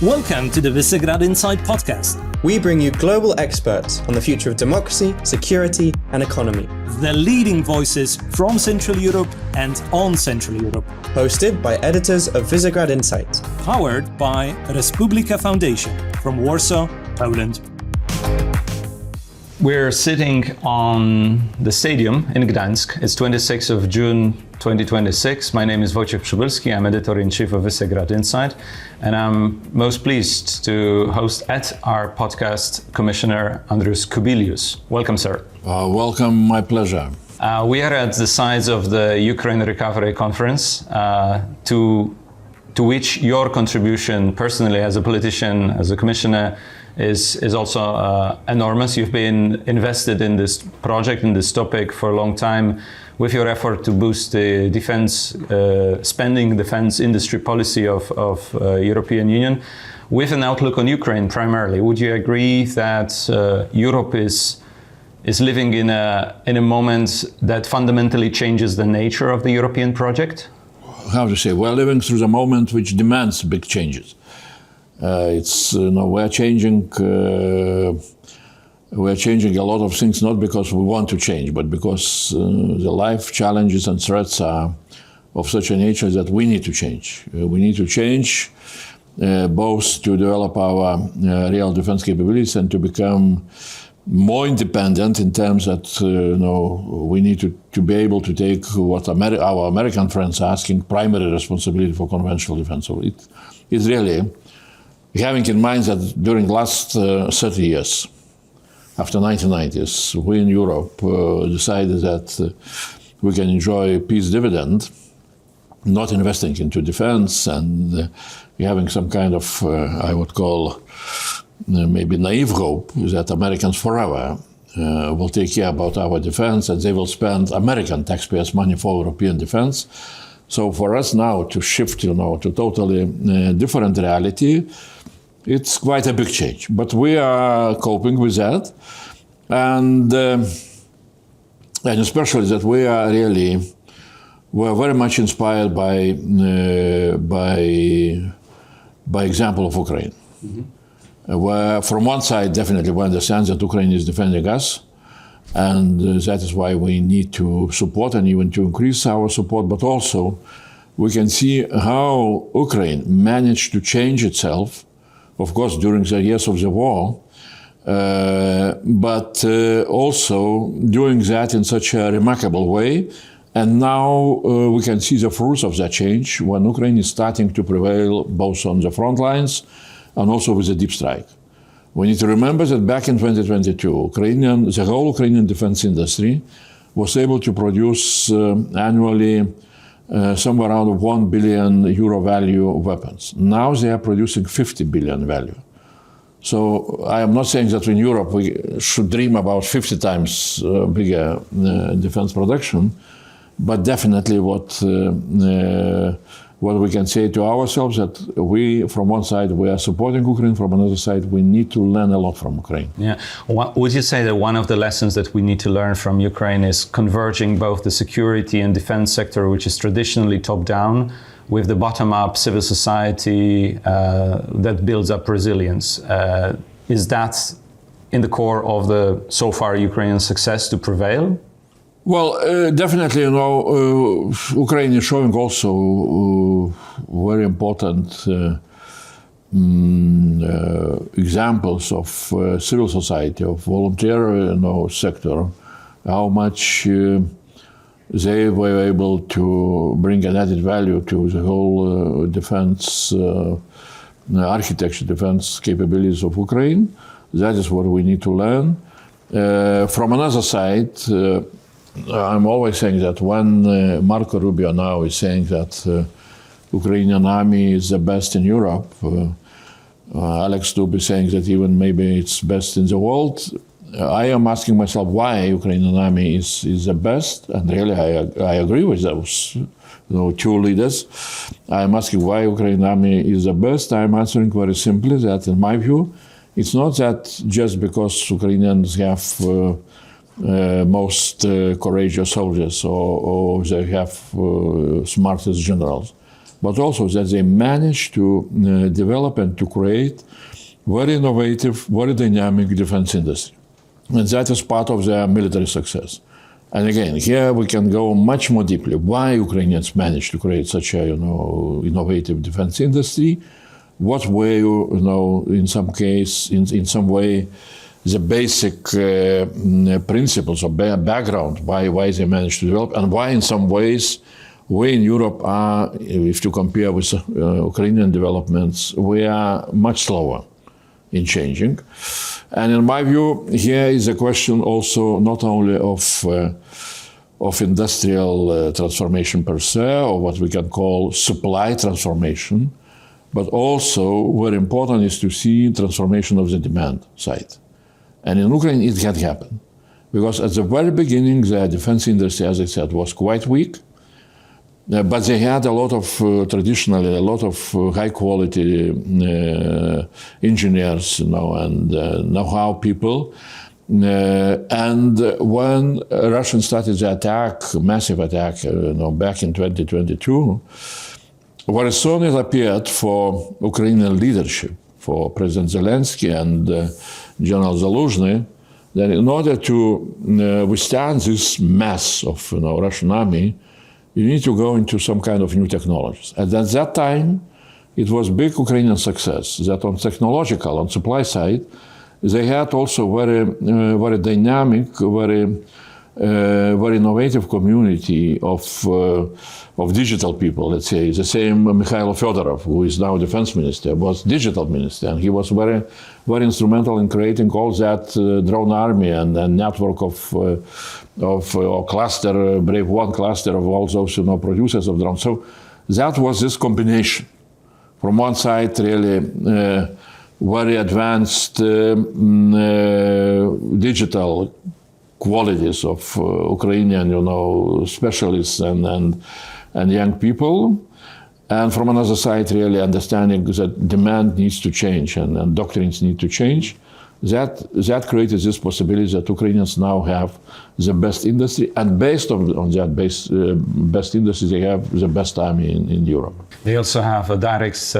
Welcome to the Visegrad Insight podcast. We bring you global experts on the future of democracy, security, and economy. The leading voices from Central Europe and on Central Europe. Hosted by editors of Visegrad Insight. Powered by Respublika Foundation from Warsaw, Poland. We're sitting on the stadium in Gdańsk. It's 26th of June 2026. My name is Wojciech Przybylski. I'm editor-in-chief of Visegrad Insight, and I'm most pleased to host at our podcast Commissioner Andrius Kubilius. Welcome, sir. Welcome, my pleasure. We are at the sides of the Ukraine Recovery Conference, to which your contribution personally as a politician, as a commissioner, is also enormous. You've been invested in this project, in this topic for a long time with your effort to boost the defense spending, defense industry policy of European Union with an outlook on Ukraine primarily. Would you agree that Europe is living in a moment that fundamentally changes the nature of the European project? How to say? We're living through the moment which demands big changes. We're changing a lot of things not because we want to change, but because the life challenges and threats are of such a nature that we need to change. We need to change both to develop our real defense capabilities and to become more independent in terms that we need to be able to take what our American friends are asking, primary responsibility for conventional defense. So it's really having in mind that during the last 30 years, after 1990s, we in Europe decided that we can enjoy peace dividend, not investing into defense and having some kind of, I would call, maybe naive hope that Americans forever will take care about our defense and they will spend American taxpayers' money for European defense. So for us now to shift, to totally different reality, it's quite a big change. But we are coping with that, and especially that we're very much inspired by example of Ukraine. Mm-hmm. Where from one side, definitely we understand that Ukraine is defending us, and that is why we need to support and even to increase our support, but also we can see how Ukraine managed to change itself, of course, during the years of the war, but also doing that in such a remarkable way. And now we can see the fruits of that change when Ukraine is starting to prevail both on the front lines and also with the deep strike. We need to remember that back in 2022, the whole Ukrainian defense industry was able to produce annually somewhere around 1 billion euro value of weapons. Now they are producing 50 billion value. So I am not saying that in Europe we should dream about 50 times bigger defense production, but definitely what we can say to ourselves that we, from one side, we are supporting Ukraine, from another side, we need to learn a lot from Ukraine. Yeah. Would you say that one of the lessons that we need to learn from Ukraine is converging both the security and defense sector, which is traditionally top-down, with the bottom-up civil society that builds up resilience? Is that in the core of the, so far, Ukrainian success to prevail? Well, definitely, Ukraine is showing also very important examples of civil society, of volunteer sector, how much they were able to bring an added value to the whole defense architecture, defense capabilities of Ukraine. That is what we need to learn. From another side, I'm always saying that when Marco Rubio now is saying that Ukrainian army is the best in Europe, Alex Stubb is saying that even maybe it's best in the world, I am asking myself why Ukrainian army is the best, and really I agree with those two leaders. I'm asking why Ukrainian army is the best. I'm answering very simply that in my view, it's not that just because Ukrainians have most courageous soldiers or they have smartest generals. but also that they managed to develop and to create very innovative, very dynamic defense industry. And that is part of their military success. And again, here we can go much more deeply. Why Ukrainians managed to create such a, innovative defense industry? What were, in some case, in some way, the basic principles or background, why they managed to develop, and why in some ways we in Europe are, if you compare with Ukrainian developments, we are much slower in changing. And in my view, here is a question also not only of industrial transformation per se, or what we can call supply transformation, but also very important is to see transformation of the demand side. And in Ukraine, it had happened. Because at the very beginning, the defense industry, as I said, was quite weak. But they had a lot of, traditionally, a lot of high-quality engineers, and know-how people. And when Russia started the attack, massive attack, back in 2022, very soon it appeared for Ukrainian leadership, for President Zelensky and General Zaluzhny, that in order to withstand this mass of Russian army, you need to go into some kind of new technologies. And at that time, it was big Ukrainian success that on technological, on supply side, they had also very dynamic, very innovative community of digital people, let's say. The same Mykhailo Fedorov, who is now defense minister, was digital minister, and he was very, very instrumental in creating all that drone army and network of cluster, Brave One cluster of all those producers of drones. So that was this combination. From one side, really very advanced digital qualities of Ukrainian, specialists and young people, and from another side, really understanding that demand needs to change and doctrines need to change. That created this possibility that Ukrainians now have the best industry, and based on that best industry, they have the best army in Europe. They also have a direct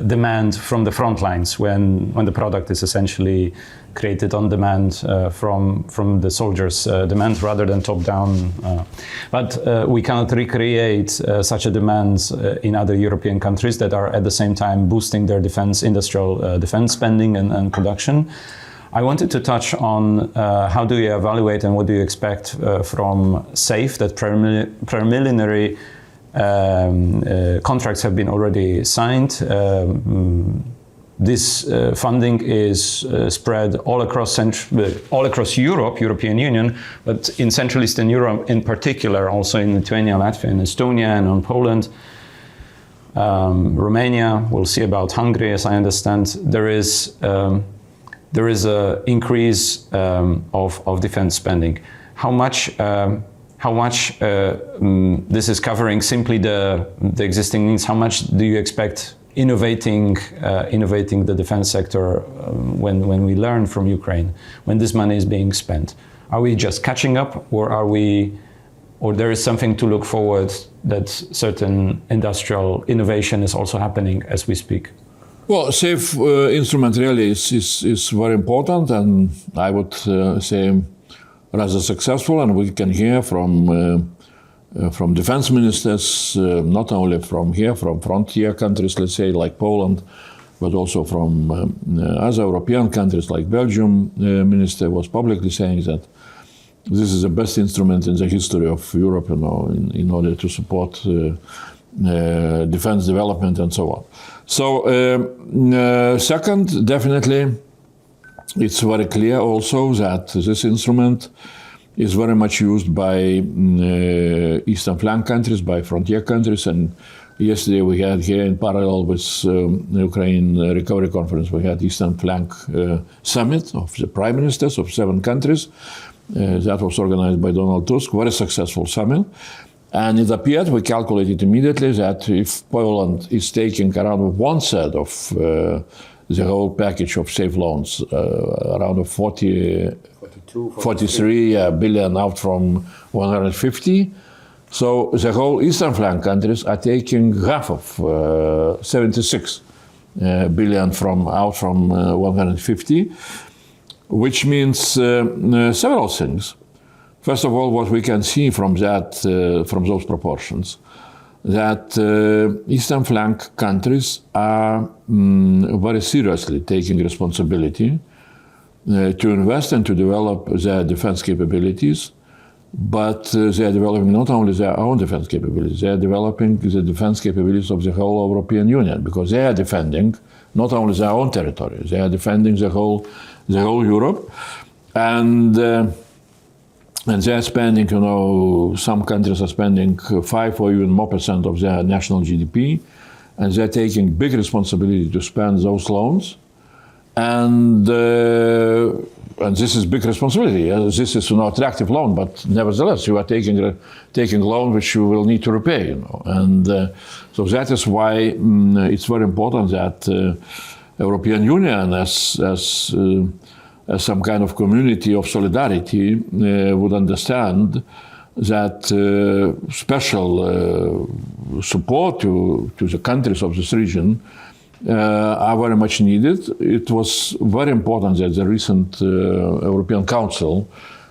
demand from the front lines when the product is essentially created on demand from the soldiers' demand rather than top-down. But we cannot recreate such a demand in other European countries that are at the same time boosting their industrial defense spending and production. I wanted to touch on how do you evaluate and what do you expect from SAFE, that preliminary contracts have been already signed. This funding is spread all across Europe, European Union, but in Central Eastern Europe in particular, also in Lithuania, Latvia, and Estonia, and on Poland, Romania. We'll see about Hungary, as I understand. There is an increase of defense spending. How much this is covering simply the existing needs? How much do you expect innovating the defense sector when we learn from Ukraine, when this money is being spent? Are we just catching up, or there is something to look forward that certain industrial innovation is also happening as we speak? Well, SAFE instrument really is very important, and I would say rather successful, and we can hear from defense ministers, not only from here, from frontier countries, let's say, like Poland, but also from other European countries, like Belgium. Minister was publicly saying that this is the best instrument in the history of Europe, in order to support defense development and so on. So, second, definitely, it's very clear also that this instrument is very much used by eastern flank countries, by frontier countries, and yesterday we had here in parallel with Ukraine Recovery Conference, we had Eastern Flank Summit of the Prime Ministers of 7 countries. That was organized by Donald Tusk, very successful summit. And it appeared, we calculated immediately, that if Poland is taking around 1/3 of the whole package of SAFE loans, around 43 billion out from 150, So the whole eastern flank countries are taking half of 76 billion from 150, which means several things. First of all, what we can see from those proportions, that eastern flank countries are very seriously taking responsibility to invest and to develop their defense capabilities. But they are developing not only their own defense capabilities, they are developing the defense capabilities of the whole European Union, because they are defending not only their own territory, they are defending the whole Europe. And they are spending, some countries are spending 5 or even more % of their national GDP, and they're taking big responsibility to spend those loans. And this is big responsibility. This is an attractive loan, but nevertheless, you are taking a loan which you will need to repay. And so that is why it's very important that European Union, as some kind of community of solidarity, would understand that special support to the countries of this region are very much needed. It was very important that the recent European Council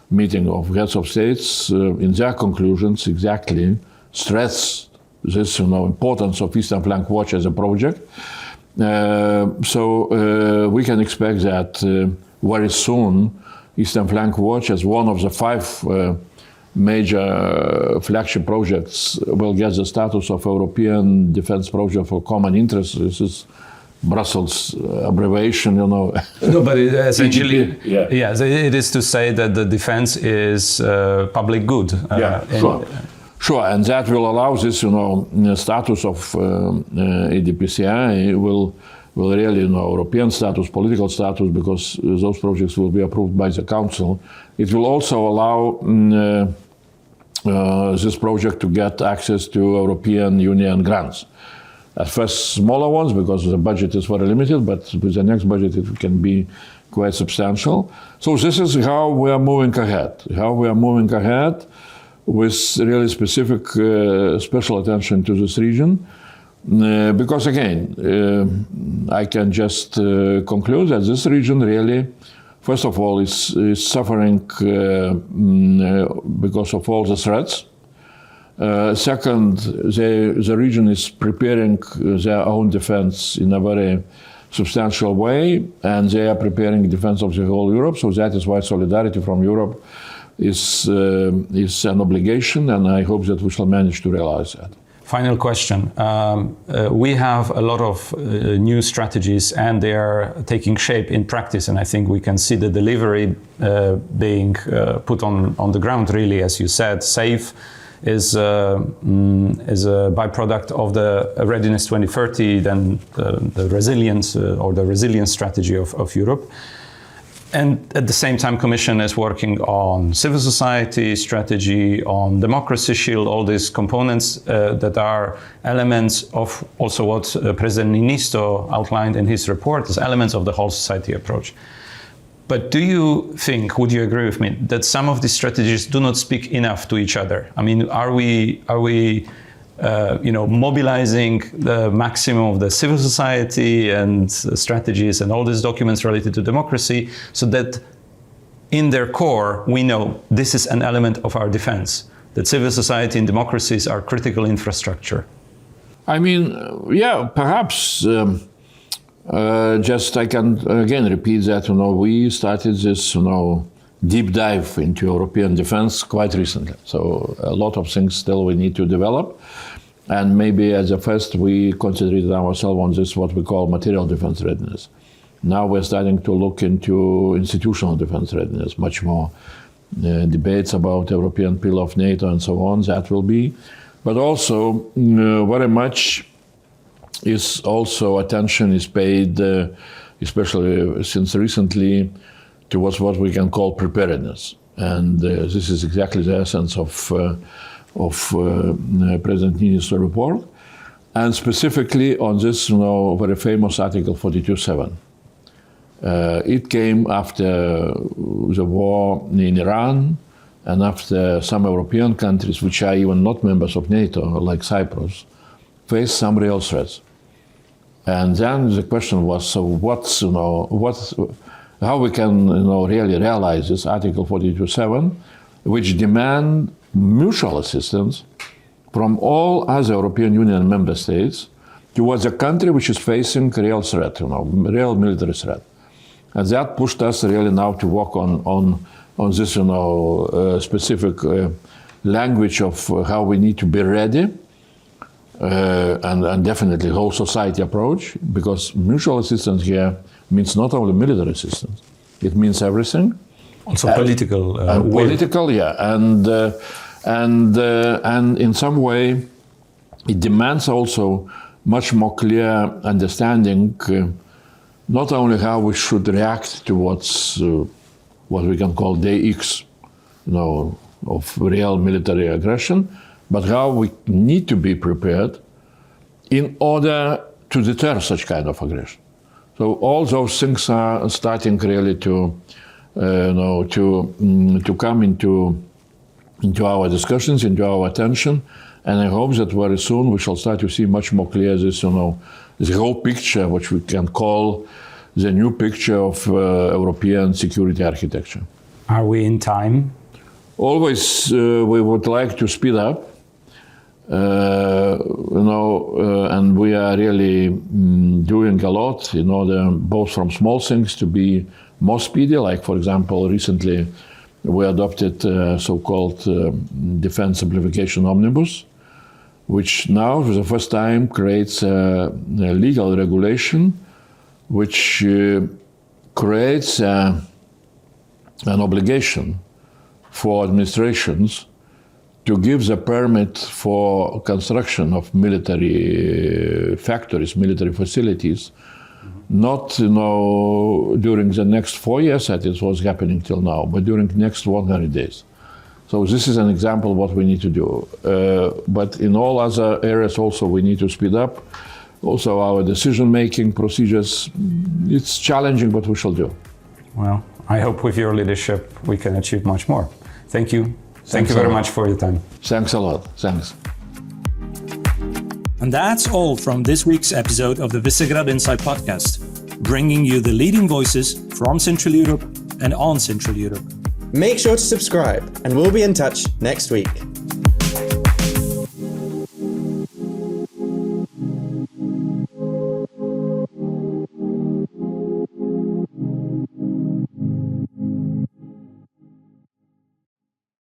meeting of heads of states, in their conclusions, exactly stressed this importance of Eastern Flank Watch as a project. So we can expect that very soon Eastern Flank Watch, as one of the 5 major flagship projects, will get the status of European Defense Project for Common Interest. This is Brussels abbreviation, No, but essentially, yeah. It is to say that the defense is public good. Sure, and that will allow this, status of EDPCI will really, European status, political status, because those projects will be approved by the Council. It will also allow this project to get access to European Union grants. At first, smaller ones, because the budget is very limited, but with the next budget it can be quite substantial. So this is how we are moving ahead. With really specific, special attention to this region. Because again, I can just conclude that this region really, first of all, is suffering because of all the threats. Second, the region is preparing their own defense in a very substantial way, and they are preparing defense of the whole Europe. So that is why solidarity from Europe is an obligation, and I hope that we shall manage to realize that. Final question. We have a lot of new strategies, and they are taking shape in practice, and I think we can see the delivery being put on the ground, really, as you said. SAFE is a byproduct of the Readiness 2030, then the resilience or the resilience strategy of Europe. And at the same time, Commission is working on civil society strategy, on democracy shield, all these components that are elements of also what President Niinisto outlined in his report as elements of the whole society approach. But do you think, would you agree with me, that some of these strategies do not speak enough to each other? I mean, are we mobilizing the maximum of the civil society and strategies and all these documents related to democracy, so that in their core we know this is an element of our defense, that civil society and democracies are critical infrastructure? I mean, yeah, perhaps. Just I can again repeat that we started this deep dive into European defense quite recently. So a lot of things still we need to develop, and maybe as a first we concentrated ourselves on this what we call material defense readiness. Now we're starting to look into institutional defense readiness, much more debates about European pillar of NATO and so on. That will be, but also very much. Is also attention is paid, especially since recently, towards what we can call preparedness, and this is exactly the essence of President Niinisto's report, and specifically on this, very famous Article 42.7. It came after the war in Iran, and after some European countries, which are even not members of NATO, like Cyprus, face some real threats. And then the question was, so how we can really realize this Article 42.7, which demand mutual assistance from all other European Union member states towards a country which is facing real threat, real military threat. And that pushed us really now to work on this, specific language of how we need to be ready, and definitely whole society approach, because mutual assistance here means not only military assistance, it means everything. Also political. Political, yeah, and in some way, it demands also much more clear understanding, not only how we should react towards what we can call day X, of real military aggression, but how we need to be prepared in order to deter such kind of aggression. So all those things are starting really to come into our discussions, into our attention, and I hope that very soon we shall start to see much more clear this, the whole picture, which we can call the new picture of European security architecture. Are we in time? Always, we would like to speed up, and we are really doing a lot in order, both from small things to be more speedy. Like, for example, recently we adopted so-called defense simplification omnibus, which now, for the first time, creates a legal regulation which creates an obligation for administrations to give the permit for construction of military factories, military facilities, not during the next 4 years, that is what's happening till now, but during the next 100 days. So this is an example of what we need to do. But in all other areas also we need to speed up. Also our decision-making procedures, it's challenging, but we shall do. Well, I hope with your leadership we can achieve much more. Thank you. Thank you very much for your time. Thanks a lot. Thanks. And that's all from this week's episode of the Visegrad Insight podcast, bringing you the leading voices from Central Europe and on Central Europe. Make sure to subscribe, and we'll be in touch next week.